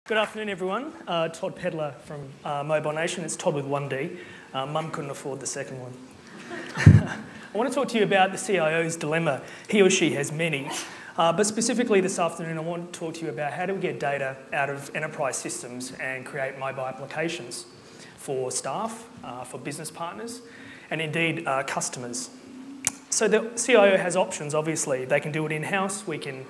Good afternoon, everyone. Todd Pedler from Mobile Nation. It's Todd with one D. Mum couldn't afford the second one. I want to talk to you about the CIO's dilemma. He or she has many. But specifically this afternoon, I want to talk to you about how do we get data out of enterprise systems and create mobile applications for staff, for business partners, and indeed customers. So the CIO has options, obviously. They can do it in-house. We can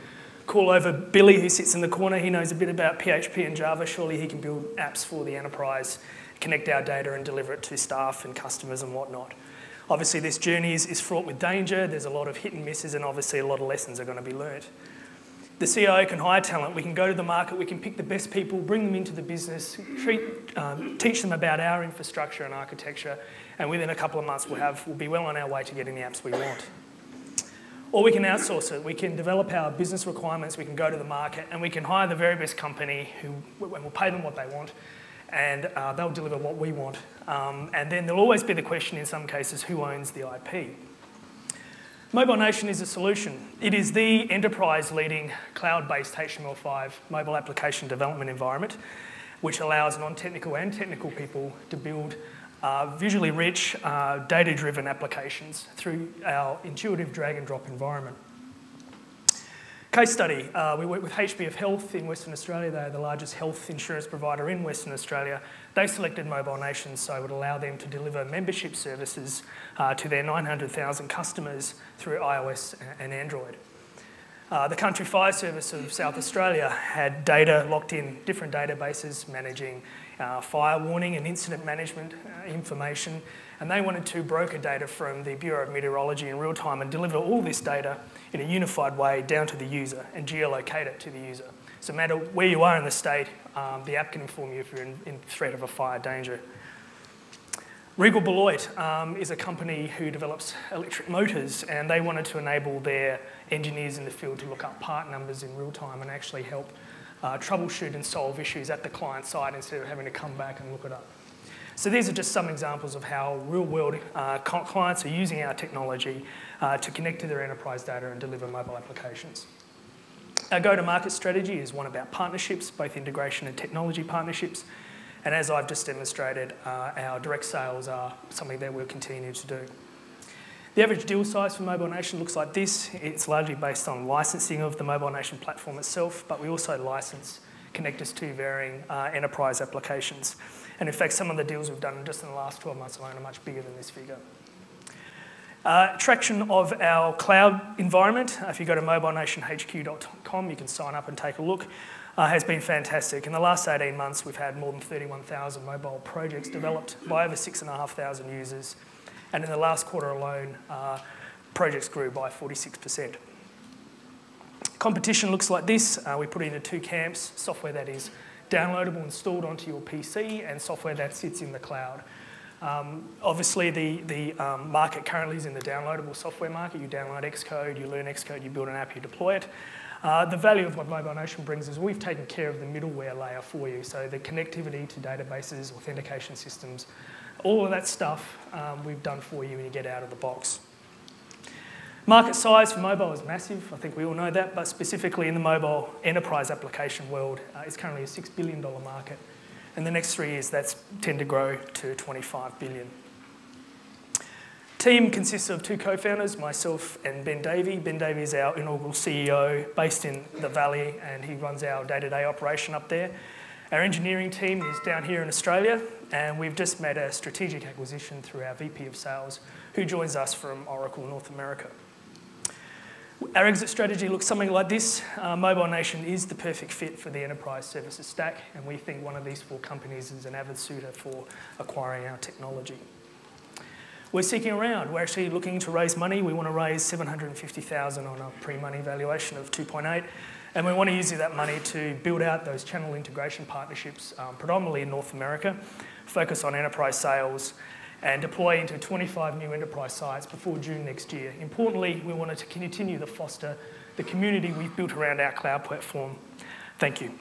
call over Billy, who sits in the corner. He knows a bit about PHP and Java. Surely he can build apps for the enterprise, connect our data and deliver it to staff and customers and whatnot. Obviously, this journey is fraught with danger. There's a lot of hit and misses, and obviously a lot of lessons are going to be learnt. The CIO can hire talent. We can go to the market. We can pick the best people, bring them into the business, teach them about our infrastructure and architecture, and within a couple of months we'll be well on our way to getting the apps we want. Or we can outsource it. We can develop our business requirements, we can go to the market, and we can hire the very best company who will pay them what they want, and they'll deliver what we want. And then there'll always be the question in some cases, who owns the IP? Mobile Nation is a solution. It is the enterprise-leading cloud-based HTML5 mobile application development environment, which allows non-technical and technical people to build visually rich, data-driven applications through our intuitive drag-and-drop environment. Case study, we work with HBF Health in Western Australia. They're the largest health insurance provider in Western Australia. They selected Mobile Nation so it would allow them to deliver membership services to their 900,000 customers through iOS and Android. The Country Fire Service of South Australia had data locked in different databases managing fire warning and incident management information, and they wanted to broker data from the Bureau of Meteorology in real time and deliver all this data in a unified way down to the user and geolocate it to the user. So no matter where you are in the state, the app can inform you if you're in threat of a fire danger. Regal Beloit is a company who develops electric motors, and they wanted to enable their engineers in the field to look up part numbers in real time and actually help troubleshoot and solve issues at the client side instead of having to come back and look it up. So these are just some examples of how real-world clients are using our technology to connect to their enterprise data and deliver mobile applications. Our go-to-market strategy is one about partnerships, both integration and technology partnerships. And as I've just demonstrated, our direct sales are something that we'll continue to do. The average deal size for Mobile Nation looks like this. It's largely based on licensing of the Mobile Nation platform itself, but we also license connectors to varying enterprise applications. And in fact, some of the deals we've done just in the last 12 months alone are much bigger than this figure. Traction of our cloud environment, if you go to mobilenationhq.com, you can sign up and take a look, has been fantastic. In the last 18 months, we've had more than 31,000 mobile projects developed by over 6,500 users. And in the last quarter alone, projects grew by 46%. Competition looks like this. We put it into two camps, software that is downloadable, installed onto your PC, and software that sits in the cloud. Obviously, the market currently is in the downloadable software market. You download Xcode, you learn Xcode, you build an app, you deploy it. The value of what Mobile Nation brings is we've taken care of the middleware layer for you, so the connectivity to databases, authentication systems, all of that stuff we've done for you when you get out of the box. Market size for mobile is massive. I think we all know that, but specifically in the mobile enterprise application world, it's currently a $6 billion market. In the next 3 years, that's tend to grow to $25 billion. Team consists of two co-founders, myself and Ben Davey. Ben Davey is our inaugural CEO based in the Valley, and he runs our day-to-day operation up there. Our engineering team is down here in Australia, and we've just made a strategic acquisition through our VP of Sales, who joins us from Oracle North America. Our exit strategy looks something like this. Mobile Nation is the perfect fit for the enterprise services stack, and we think one of these 4 companies is an avid suitor for acquiring our technology. We're seeking around. We're actually looking to raise money. We want to raise $750,000 on a pre-money valuation of 2.8, and we want to use that money to build out those channel integration partnerships, predominantly in North America, focus on enterprise sales, and deploy into 25 new enterprise sites before June next year. Importantly, we wanted to continue to foster the community we've built around our cloud platform. Thank you.